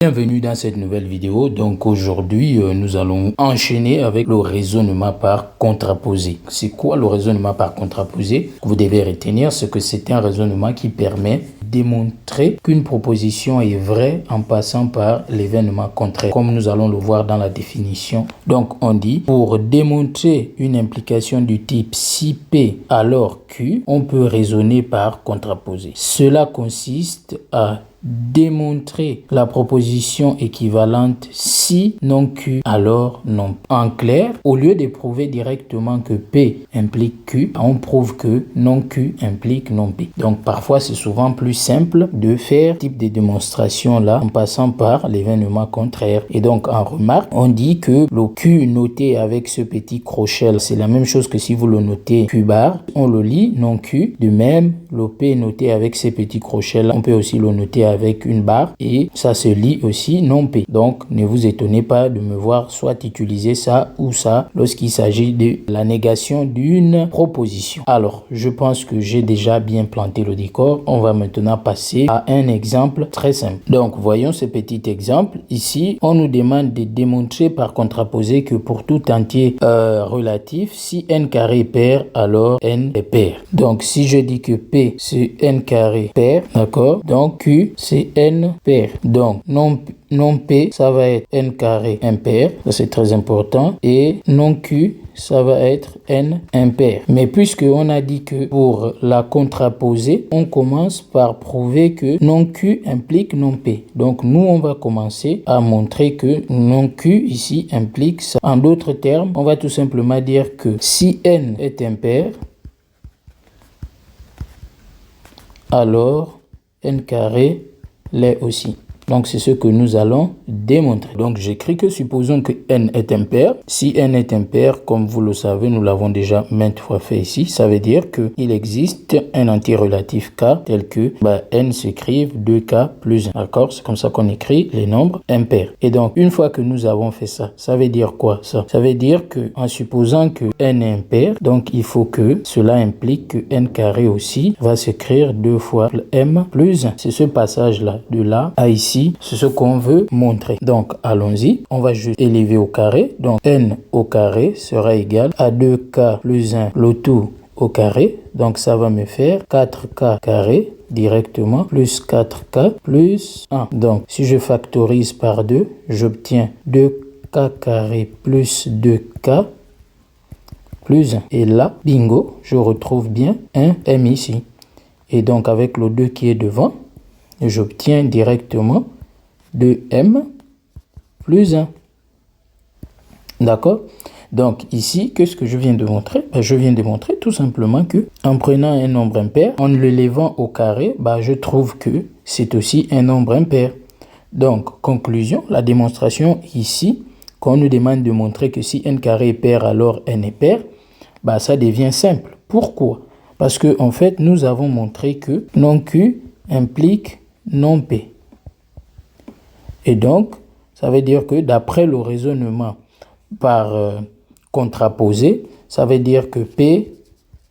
Bienvenue dans cette nouvelle vidéo. Donc aujourd'hui, nous allons enchaîner avec le raisonnement par contraposé. C'est quoi le raisonnement par contraposé? Vous devez retenir ce que c'est un raisonnement qui permet de démontrer qu'une proposition est vraie en passant par l'événement contraire, comme nous allons le voir dans la définition. Donc on dit, pour démontrer une implication du type si P alors Q, on peut raisonner par contraposé. Cela consiste à démontrer la proposition équivalente si non Q alors non P. En clair, au lieu de prouver directement que P implique Q, on prouve que non Q implique non P. Donc parfois c'est souvent plus simple de faire ce type de démonstration là en passant par l'événement contraire. Et donc en remarque, on dit que le Q noté avec ce petit crochet, c'est la même chose que si vous le notez Q bar, on le lit non Q. De même, le P noté avec ces petits crochets là, on peut aussi le noter avec une barre et ça se lit aussi non P. Donc ne vous étonnez pas de me voir soit utiliser ça ou ça lorsqu'il s'agit de la négation d'une proposition. Alors je pense que j'ai déjà bien planté le décor. On va maintenant passer à un exemple très simple. Donc voyons ce petit exemple. Ici on nous demande de démontrer par contraposé que pour tout entier relatif, si n carré est pair, alors n est pair. Donc si je dis que P c'est n carré pair, d'accord, donc Q c'est n pair. Donc non P ça va être n carré impair, ça c'est très important, et non Q ça va être n impair. Mais puisque on a dit que pour la contraposée, on commence par prouver que non Q implique non P. Donc nous on va commencer à montrer que non Q ici implique ça. En d'autres termes, on va tout simplement dire que si n est impair, alors n carré l'est aussi. Donc c'est ce que nous allons démontrer. Donc j'écris que supposons que n est impair. Si n est impair, comme vous le savez, nous l'avons déjà maintes fois fait ici, ça veut dire qu'il existe un entier relatif k tel que n s'écrive 2k plus 1. D'accord? C'est comme ça qu'on écrit les nombres impairs. Et donc une fois que nous avons fait ça, ça veut dire quoi ça? Ça veut dire que en supposant que n est impair, donc il faut que cela implique que n carré aussi va s'écrire 2 fois m plus 1. C'est ce passage là de là à ici. C'est ce qu'on veut montrer. Donc, allons-y. On va juste élever au carré. Donc, n au carré sera égal à 2k plus 1, le tout au carré. Donc, ça va me faire 4k carré directement plus 4k plus 1. Donc, si je factorise par 2, j'obtiens 2k carré plus 2k plus 1. Et là, bingo, je retrouve bien un m ici. Et donc, avec le 2 qui est devant, j'obtiens directement 2m plus 1. D'accord? Donc ici, qu'est-ce que je viens de montrer? Je viens de montrer tout simplement que en prenant un nombre impair, en le levant au carré, je trouve que c'est aussi un nombre impair. Donc, conclusion, la démonstration ici, qu'on nous demande de montrer que si n carré est pair, alors n est pair, ça devient simple. Pourquoi? Parce que en fait, nous avons montré que non Q implique non P. Et donc, ça veut dire que d'après le raisonnement par contraposé, ça veut dire que P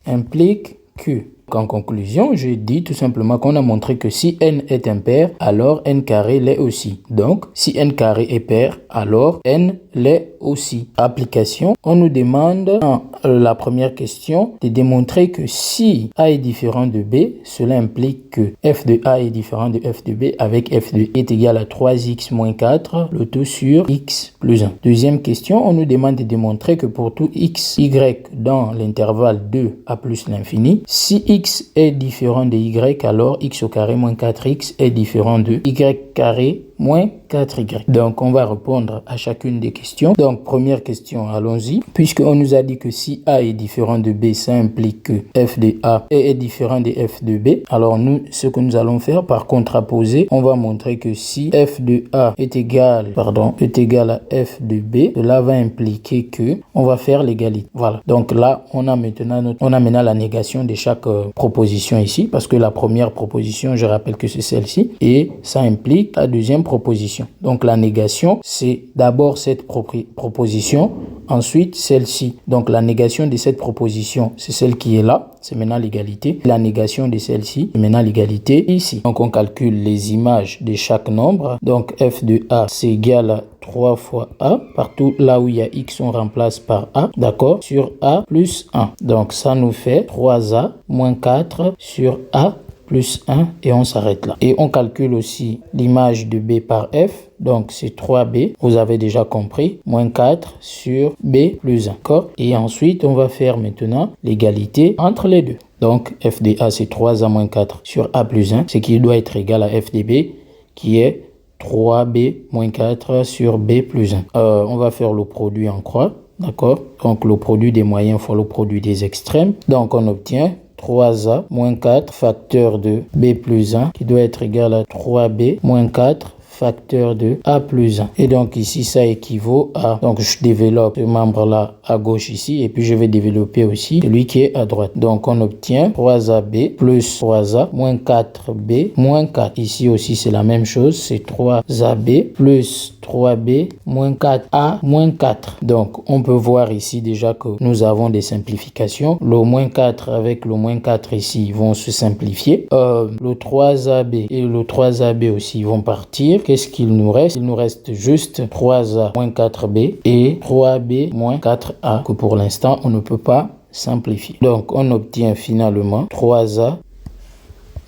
implique Q. En conclusion, je dis tout simplement qu'on a montré que si n est impair, alors n carré l'est aussi. Donc, si n carré est pair, alors n l'est aussi. Application, on nous demande dans la première question de démontrer que si A est différent de B, cela implique que f de A est différent de f de B avec f de est égal à 3x moins 4, le tout sur x plus 1. Deuxième question, on nous demande de démontrer que pour tout x, y dans l'intervalle 2 à plus l'infini, si x est différent de y, alors x au carré moins 4x est différent de y carré moins 4y. Donc, on va répondre à chacune des questions. Donc, première question, allons-y. Puisqu'on nous a dit que si A est différent de B, ça implique que f de A est différent de f de B. Alors, nous, ce que nous allons faire par contraposé, on va montrer que si f de A est égal à f de B, cela va impliquer que on va faire l'égalité. Voilà. Donc là, on a maintenant la négation de chaque proposition ici, parce que la première proposition, je rappelle que c'est celle-ci, et ça implique la deuxième proposition. Donc la négation, c'est d'abord cette proposition Ensuite, celle-ci. Donc, la négation de cette proposition, c'est celle qui est là. C'est maintenant l'égalité. La négation de celle-ci, c'est maintenant l'égalité ici. Donc, on calcule les images de chaque nombre. Donc, f de a, c'est égal à 3 fois a. Partout là où il y a x, on remplace par a. D'accord? Sur a plus 1. Donc, ça nous fait 3a moins 4 sur a plus 1 et on s'arrête là. Et on calcule aussi l'image de b par f. Donc, c'est 3b. Vous avez déjà compris. Moins 4 sur b plus 1. D'accord? Et ensuite, on va faire maintenant l'égalité entre les deux. Donc, f de a, c'est 3a moins 4 sur a plus 1. Ce qui doit être égal à f de b, qui est 3b moins 4 sur b plus 1. On va faire le produit en croix. D'accord? Donc, le produit des moyens fois le produit des extrêmes. Donc, on obtient 3a moins 4 facteur de b plus 1 qui doit être égal à 3b moins 4 facteur de a plus 1. Et donc ici, ça équivaut à... Donc je développe ce membre-là à gauche ici et puis je vais développer aussi celui qui est à droite. Donc on obtient 3ab plus 3a moins 4b moins 4. Ici aussi, c'est la même chose. C'est 3ab plus 3b moins 4a moins 4. Donc on peut voir ici déjà que nous avons des simplifications. Le moins 4 avec le moins 4 ici vont se simplifier. Le 3ab et le 3ab aussi vont partir. Qu'est-ce qu'il nous reste? Il nous reste juste 3a moins 4b et 3b moins 4a que pour l'instant, on ne peut pas simplifier. Donc, on obtient finalement 3a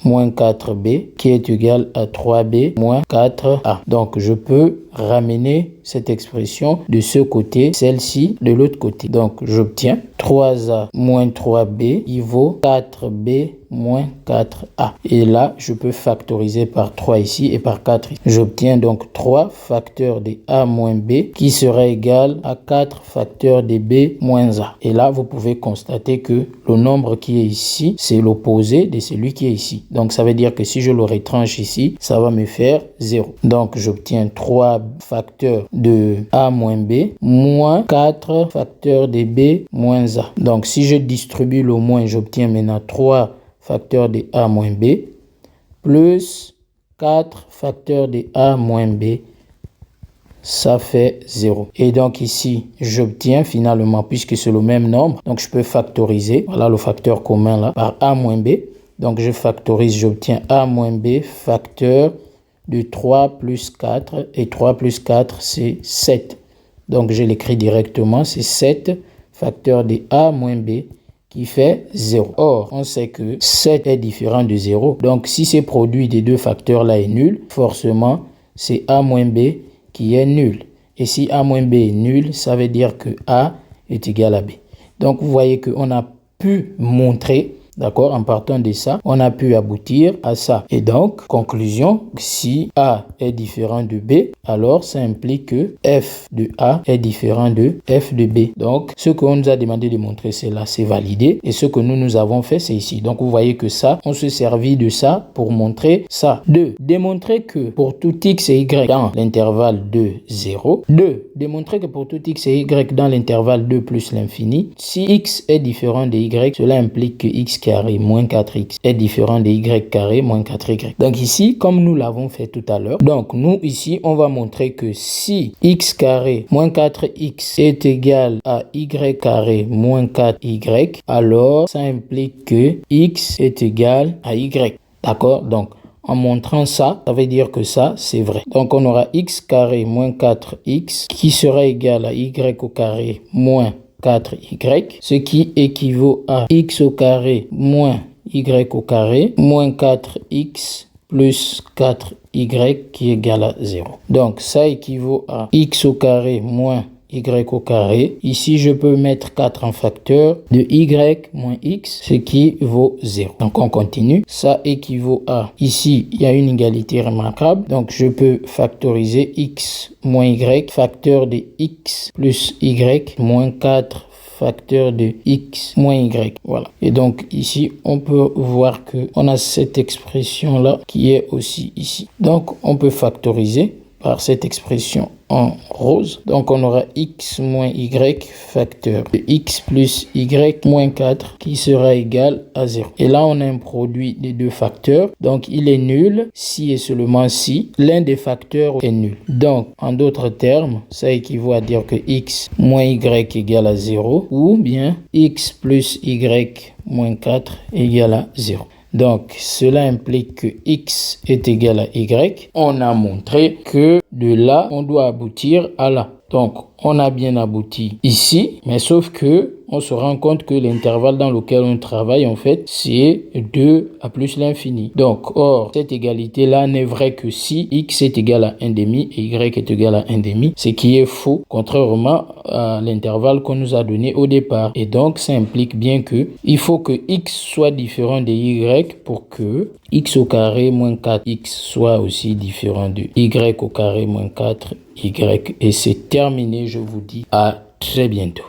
moins 4b qui est égal à 3b moins 4a. Donc, je peux ramener cette expression de ce côté, celle-ci de l'autre côté. Donc, j'obtiens 3a moins 3b qui vaut 4b moins 4a. Et là, je peux factoriser par 3 ici et par 4 ici. J'obtiens donc 3 facteurs de a moins b qui sera égal à 4 facteurs de b moins a. Et là, vous pouvez constater que le nombre qui est ici, c'est l'opposé de celui qui est ici. Donc, ça veut dire que si je le retranche ici, ça va me faire 0. Donc, j'obtiens 3 facteurs de a moins b moins 4 facteurs de b moins a. Donc, si je distribue le moins, j'obtiens maintenant 3 facteurs de a moins b plus 4 facteurs de a moins b, ça fait 0. Et donc ici, j'obtiens finalement, puisque c'est le même nombre, donc je peux factoriser, voilà le facteur commun là, par a moins b. Donc je factorise, j'obtiens a moins b facteur de 3 plus 4, et 3 plus 4, c'est 7. Donc je l'écris directement, c'est 7 facteur de a moins b qui fait 0. Or, on sait que 7 est différent de 0. Donc, si ce produit des deux facteurs-là est nul, forcément, c'est a moins b qui est nul. Et si a moins b est nul, ça veut dire que a est égal à b. Donc, vous voyez qu'on a pu montrer, d'accord, en partant de ça, on a pu aboutir à ça. Et donc, conclusion, si a est différent de b, alors ça implique que f de a est différent de f de b. Donc, ce qu'on nous a demandé de montrer, c'est là, c'est validé. Et ce que nous avons fait, c'est ici. Donc, vous voyez que ça, on se servit de ça pour montrer ça. 2. Démontrer que pour tout x et y dans l'intervalle de 0. 2. Démontrer que pour tout x et y dans l'intervalle 2 plus l'infini, si x est différent de y, cela implique que x carré moins 4x est différent de y carré moins 4y. Donc ici, comme nous l'avons fait tout à l'heure, donc nous ici, on va montrer que si x carré moins 4x est égal à y carré moins 4y, alors ça implique que x est égal à y. D'accord? Donc, en montrant ça, ça veut dire que ça, c'est vrai. Donc, on aura x carré moins 4x qui sera égal à y au carré moins 4y, ce qui équivaut à x au carré moins y au carré moins 4x plus 4y qui est égal à 0. Donc, ça équivaut à x au carré moins y au carré. Ici, je peux mettre 4 en facteur de y moins x, ce qui vaut 0. Donc, on continue. Ça équivaut à, ici, il y a une égalité remarquable. Donc, je peux factoriser x moins y, facteur de x plus y moins 4 facteur de x moins y. Voilà. Et donc, ici, on peut voir que on a cette expression-là qui est aussi ici. Donc, on peut factoriser. par cette expression en rose. Donc, on aura x moins y facteur de x plus y moins 4 qui sera égal à 0. Et là, on a un produit des deux facteurs. Donc, il est nul si et seulement si l'un des facteurs est nul. Donc, en d'autres termes, ça équivaut à dire que x moins y égale à 0 ou bien x plus y moins 4 égale à 0. Donc, cela implique que x est égal à y. On a montré que de là, on doit aboutir à là. Donc, on a bien abouti ici, mais sauf que on se rend compte que l'intervalle dans lequel on travaille, en fait, c'est 2 à plus l'infini. Donc, or, cette égalité-là n'est vraie que si x est égal à 1 demi et y est égal à 1 demi, ce qui est faux, contrairement à l'intervalle qu'on nous a donné au départ. Et donc, ça implique bien que il faut que x soit différent de y pour que x au carré moins 4x soit aussi différent de y au carré moins 4y. Et c'est terminé, je vous dis à très bientôt.